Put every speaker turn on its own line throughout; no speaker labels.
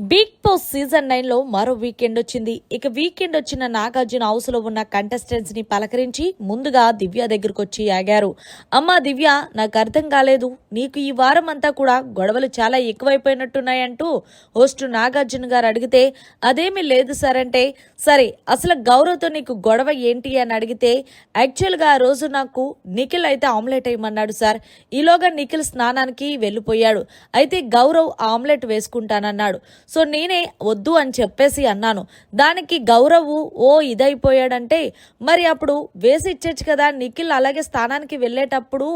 Big boss season 9 లో మరో weekend వచ్చింది. ఇక వీకెండ్ వచ్చిన నాగార్జున హౌస్ లో ఉన్న కంటెస్టెంట్స్ ని పలకరించి ముందుగా దివ్య దగ్గరకు వచ్చి ఆగారు. అమ్మా దివ్య, నాకు అర్థం కాలేదు, నీకు ఈ వారం అంతా కూడా గొడవలు చాలా ఎక్కువైపోయినట్టున్నాయంటూ హోస్ట్ నాగార్జున గారు అడిగితే అదేమీ లేదు సార్ అంటే, సరే అసలు గౌరవ్తో నీకు గొడవ ఏంటి అని అడిగితే యాక్చువల్ గా ఆ రోజు నాకు నిఖిల్ అయితే ఆమ్లెట్ వేయమన్నాడు సార్. ఈలోగా నిఖిల్ స్నానానికి వెళ్ళిపోయాడు. అయితే గౌరవ్ ఆమ్లెట్ వేసుకుంటానన్నాడు. సో నేనే వద్దు అని చెప్పేసి అన్నాను. దానికి గౌరవ్ ఇదైపోయాడంటే, మరి అప్పుడు వేసి ఇచ్చచ్చు కదా, నిఖిల్ అలాగే స్థానానికి వెళ్ళేటప్పుడు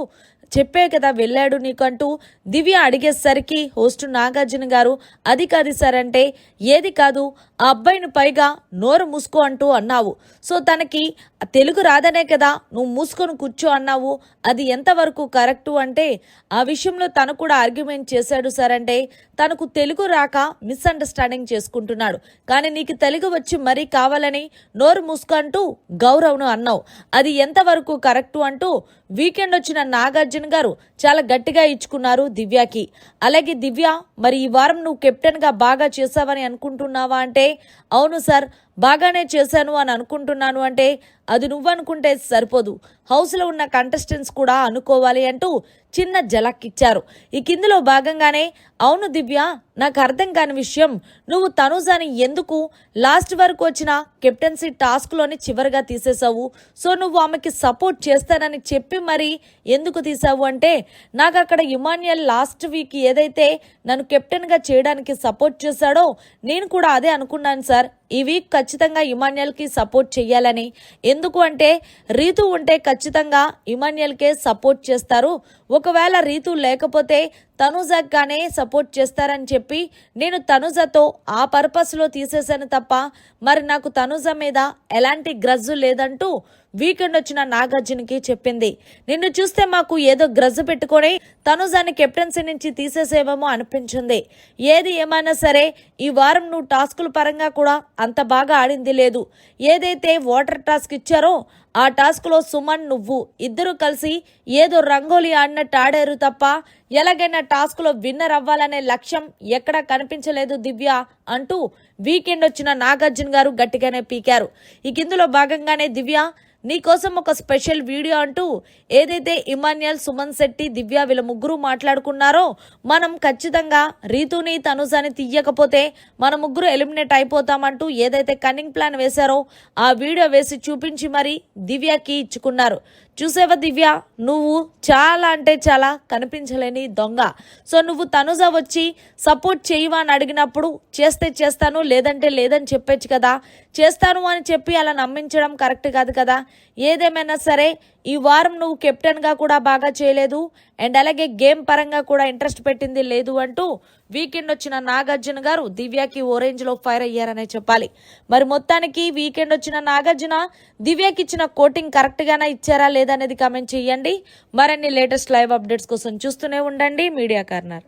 చెప్పే కదా వెళ్ళాడు నీకంటూ దివ్య అడిగేసరికి హోస్ట్ నాగార్జున గారు అది కాదు సార్ అంటే, ఏది కాదు, ఆ అబ్బాయిని పైగా నోరు మూసుకో అంటూ అన్నావు. సో తనకి తెలుగు రాదనే కదా నువ్వు మూసుకొని కూర్చో అన్నావు. అది ఎంతవరకు కరెక్టు అంటే, ఆ విషయంలో తను కూడా ఆర్గ్యుమెంట్ చేశాడు సార్ అంటే, తనకు తెలుగు రాక మిస్అండర్స్టాండింగ్ చేసుకుంటున్నాడు, కానీ నీకు తెలుగు వచ్చి మరీ కావాలని నోరు మూసుకో అంటూ గౌరవ్ను అన్నావు. అది ఎంతవరకు కరెక్టు అంటూ వీకెండ్ వచ్చిన నాగార్జున గారు చాలా గట్టిగా ఇచ్చుకున్నారు దివ్యకి. అలాగే దివ్య, మరి ఈ వారం నువ్వు కెప్టెన్ గా బాగా చేసావని అనుకుంటున్నావా అంటే, అవును సార్ బాగానే చేశాను అని అనుకుంటున్నాను అంటే, అది నువ్వనుకుంటే సరిపోదు, హౌస్లో ఉన్న కంటెస్టెంట్స్ కూడా అనుకోవాలి అంటూ చిన్న జలక్ ఇచ్చారు. ఈ కిందలో భాగంగానే, అవును దివ్య, నాకు అర్థం కాని విషయం, నువ్వు తనూజాని ఎందుకు లాస్ట్ వరకు వచ్చిన కెప్టెన్సీ టాస్క్లోని చివరిగా తీసేసావు? సో నువ్వు ఆమెకి సపోర్ట్ చేస్తానని చెప్పి మరి ఎందుకు తీసావు అంటే, నాకు అక్కడ ఇమాన్యుయల్ లాస్ట్ వీక్ ఏదైతే నన్ను కెప్టెన్గా చేయడానికి సపోర్ట్ చేశాడో నేను కూడా అదే అనుకున్నాను సార్. ఈ వీక్ ఖచ్చితంగా ఇమాన్యుయల్కి సపోర్ట్ చెయ్యాలని. ఎందుకు అంటే, రీతు ఉంటే ఖచ్చితంగా ఇమాన్యుయల్కే సపోర్ట్ చేస్తారు, ఒకవేళ రీతు లేకపోతే తనూజాగానే సపోర్ట్ చేస్తారని చెప్పి నేను తనూజతో ఆ పర్పస్లో తీసేశాను తప్ప, మరి నాకు తనూజ మీద ఎలాంటి గ్రజ్జు లేదంటూ వీకెండ్ వచ్చిన నాగార్జునకి చెప్పింది. నిన్ను చూస్తే మాకు ఏదో గ్రజ్జు పెట్టుకొని తనూజాని కెప్టెన్సీ నుంచి తీసేసేవేమో అనిపించింది. ఏది ఏమైనా సరే ఈ వారం నువ్వు టాస్కుల పరంగా కూడా అంత బాగా ఆడింది లేదు. ఏదైతే వాటర్ టాస్క్ ఇచ్చారో ఆ టాస్క్లో సుమన్ నువ్వు ఇద్దరు కలిసి ఏదో రంగోలీ ఆడినట్టు ఆడారు తప్ప ఎలాగైనా టాస్క్లో విన్నర్ అవ్వాలనే లక్ష్యం ఎక్కడా కనిపించలేదు దివ్య అంటూ వీకెండ్ వచ్చిన నాగార్జున గారు గట్టిగానే పీకారు. ఈ కిందులో భాగంగానే దివ్య, నీకోసం ఒక స్పెషల్ వీడియో అంటూ ఏదైతే ఇమాన్యుయల్, సుమన్ శెట్టి, దివ్య వీళ్ళ ముగ్గురు మాట్లాడుకున్నారో, మనం ఖచ్చితంగా రీతుని తనుజాని తీయకపోతే మన ముగ్గురు ఎలిమినేట్ అయిపోతామంటూ ఏదైతే కన్నింగ్ ప్లాన్ వేశారో ఆ వీడియో వేసి చూపించి మరి దివ్యకి ఇచ్చుకున్నారు. చూసేవా దివ్య, నువ్వు చాలా అంటే చాలా కనిపించలేని దొంగ. సో నువ్వు తనుజ వచ్చి సపోర్ట్ చేయవా అని అడిగినప్పుడు చేస్తే చేస్తాను లేదంటే లేదని చెప్పొచ్చు కదా. చేస్తాను అని చెప్పి అలా నమ్మించడం కరెక్ట్ కాదు కదా. ఏదేమైనా సరే ఈ వారం నువ్వు కెప్టెన్గా కూడా బాగా చేయలేదు అండ్ అలాగే గేమ్ పరంగా కూడా ఇంట్రెస్ట్ పెట్టింది లేదు అంటూ వీకెండ్ వచ్చిన నాగార్జున గారు దివ్యకి ఓరేంజ్లో ఫైర్ అయ్యారనే చెప్పాలి. మరి మొత్తానికి వీకెండ్ వచ్చిన నాగార్జున దివ్యకి ఇచ్చిన కోటింగ్ కరెక్ట్గానే ఇచ్చారా లేదనేది కామెంట్ చేయండి. మరిన్ని లేటెస్ట్ లైవ్ అప్డేట్స్ కోసం చూస్తూనే ఉండండి మీడియా కార్నర్.